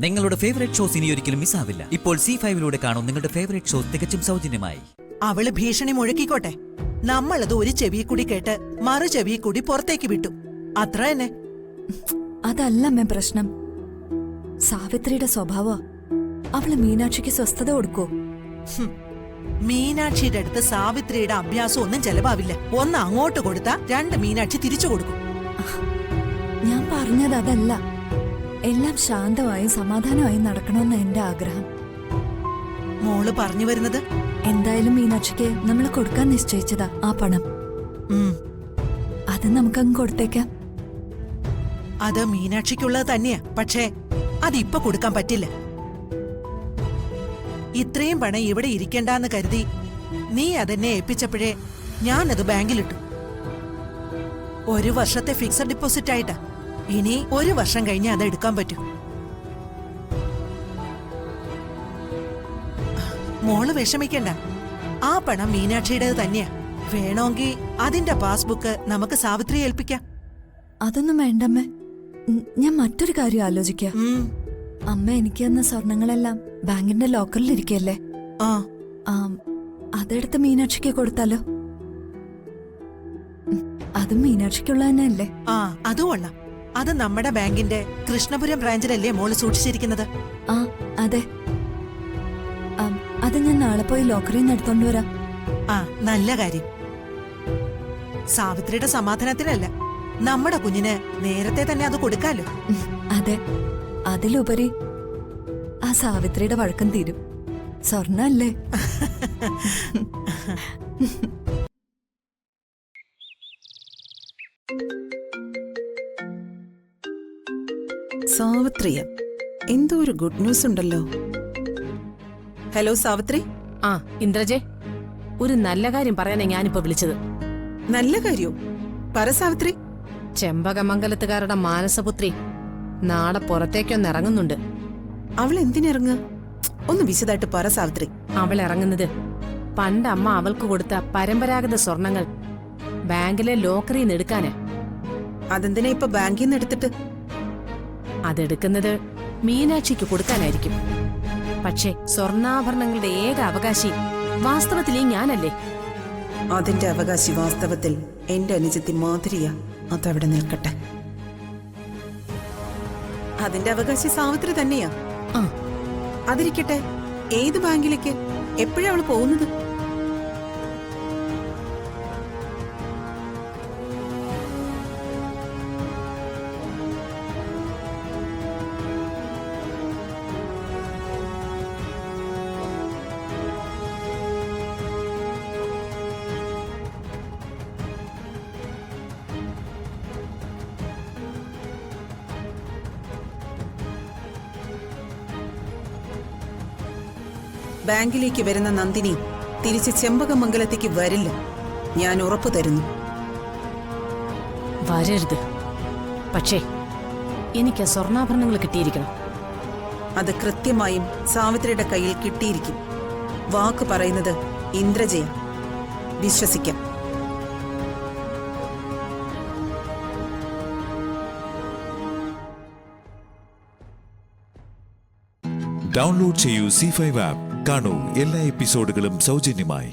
നിങ്ങളുടെ favourite shows ഇനി ഒരിക്കലും മിസ്സാവില്ല. ഇപ്പോൾ C5 കാണും നിങ്ങളുടെ ഫേവറേറ്റ് ഷോസ് തികച്ചും സൗജന്യമായി. അവള് ഭീഷണി മുഴക്കിക്കോട്ടെ, നമ്മളത് ഒരു ചെവി കൂടി കേട്ട് മറു ചെവി കൂടി പുറത്തേക്ക് വിട്ടു, അത്ര തന്നെ. അതല്ലമ്മേ പ്രശ്നം. സാവിത്രിയുടെ സ്വഭാവം അവള് മീനാക്ഷിക്ക് സ്വസ്ഥത കൊടുക്കോ? മീനാക്ഷിയുടെ അടുത്ത് സാവിത്രിയുടെ അഭ്യാസം ഒന്നും ചെലവാവില്ല. ഒന്ന് അങ്ങോട്ട് കൊടുത്താ രണ്ട് മീനാക്ഷി തിരിച്ചു കൊടുക്കും. ഞാൻ പറഞ്ഞത് അതല്ല. എല്ലാം ശാന്തമായും സമാധാനമായും നടക്കണമെന്ന എന്റെ ആഗ്രഹം. മോള് പറഞ്ഞു വരുന്നത്? എന്തായാലും മീനാക്ഷിക്ക് നമ്മൾ കൊടുക്കാൻ നിശ്ചയിച്ചതാ ആ പണം. അത് നമുക്കങ്ങ് കൊടുത്തേക്കാം. അത് മീനാക്ഷിക്കുള്ളത് തന്നെയാ, പക്ഷേ അതിപ്പോ കൊടുക്കാൻ പറ്റില്ല. ഇത്രയും പണം ഇവിടെ ഇരിക്കണ്ടെന്ന് കരുതി നീ അതെന്നെ ഏൽപ്പിച്ചപ്പോഴേ ഞാനത് ബാങ്കിലിട്ടു. 1 വർഷത്തെ ഫിക്സഡ് ഡിപ്പോസിറ്റ് ആയിട്ടാ. ഇനി 1 വർഷം കഴിഞ്ഞ് അത് എടുക്കാൻ പറ്റൂ. മോള് വിഷമിക്കണ്ട, ആ പണം മീനാക്ഷിയുടേത് തന്നെയാ. വേണമെങ്കിൽ അതിന്റെ പാസ്ബുക്ക് നമുക്ക് സാവിത്രി ഏൽപ്പിക്കാം. അതൊന്നും വേണ്ടമ്മേ, ഞാൻ മറ്റൊരു കാര്യം ആലോചിക്കാം. അമ്മ എനിക്ക് തന്ന സ്വർണങ്ങളെല്ലാം ബാങ്കിന്റെ ലോക്കറിൽ ഇരിക്കല്ലേ? അതെടുത്ത് മീനാക്ഷിക്ക് കൊടുത്താലോ? അതും മീനാക്ഷിക്കുള്ള തന്നെയല്ലേ? അത് കൊള്ളാം. അത് നമ്മുടെ ബാങ്കിന്റെ കൃഷ്ണപുരം ബ്രാഞ്ചിലല്ലേ മോള് സൂക്ഷിച്ചിരിക്കുന്നത്? അതെ. അത് ഞാൻ നാളെ പോയി ലോക്കറിൽ നിന്ന് എടുത്തോണ്ട് വരാം. നല്ല കാര്യം. സാവിത്രിയുടെ സമാധാനത്തിനല്ല, നമ്മുടെ കുഞ്ഞിന് നേരത്തെ തന്നെ അത് കൊടുക്കാലോ. അതെ, അതിലുപരി ആ സാവിത്രിയുടെ വഴക്കം തീരും. സ്വർണ്ണല്ലേ? സാവിത്രിയ, എന്തോ ഒരു ഗുഡ് ന്യൂസ് ഉണ്ടല്ലോ. ഹലോ സാവിത്രി. ഇന്ദ്രജെ, ഒരു നല്ല കാര്യം പറയാനാ ഞാനിപ്പോ വിളിച്ചത്. നല്ല കാര്യോ? പറ സാവിത്രി. ചെമ്പകമംഗലത്തുകാരുടെ മാനസപുത്രി നാളെ പുറത്തേക്കൊന്ന് ഇറങ്ങുന്നുണ്ട്. അവൾ എന്തിനിറങ്ങ? ഒന്ന് വിശദമായിട്ട് പറ സാവിത്രി. അവൾ ഇറങ്ങുന്നത് പണ്ട് അമ്മ അവൾക്ക് കൊടുത്ത പരമ്പരാഗത സ്വർണങ്ങൾ ബാങ്കിലെ ലോക്കറിൽ നിന്ന് എടുക്കാനാ. അതെന്തിനാ ഇപ്പൊ ബാങ്കിൽ നിന്ന് എടുത്തിട്ട്? അതെടുക്കുന്നത് മീനാക്ഷിക്ക് കൊടുക്കാനായിരിക്കും. പക്ഷേ സ്വർണ്ണാഭരണങ്ങളുടെ ഏക അവകാശി വാസ്തവത്തിൽ ഞാനല്ലേ? അതിന്റെ അവകാശി വാസ്തവത്തിൽ എന്റെ അനുജത്തി മാധുരിയ. അതവിടെ നിൽക്കട്ടെ. അതിന്റെ അവകാശി സാവിത്രി തന്നെയാ. അതിരിക്കട്ടെ, ഏത് ബാങ്കിലേക്ക് എപ്പോഴാ അവള് പോകുന്നത്? ബാങ്കിലേക്ക് വരുന്ന നന്ദിനി തിരിച്ച് ചെമ്പകമംഗലത്തേക്ക് വരില്ല. ഞാൻ ഉറപ്പു തരുന്നു. വരരുത്. പക്ഷേ എനിക്ക് സ്വർണ്ണാഭരണങ്ങൾ കിട്ടിയിരിക്കണം. അത് കൃത്യമായും സാവിത്രിയുടെ കയ്യിൽ കിട്ടിയിരിക്കും. വാക്ക് പറയുന്നത് ഇന്ദ്രജയ. വിശ്വസിക്കാം. ഡൗൺലോഡ് ചെയ്യൂ C5 ആപ്പ്. കാണൂ എല്ലാ എപ്പിസോഡുകളും സൗജന്യമായി.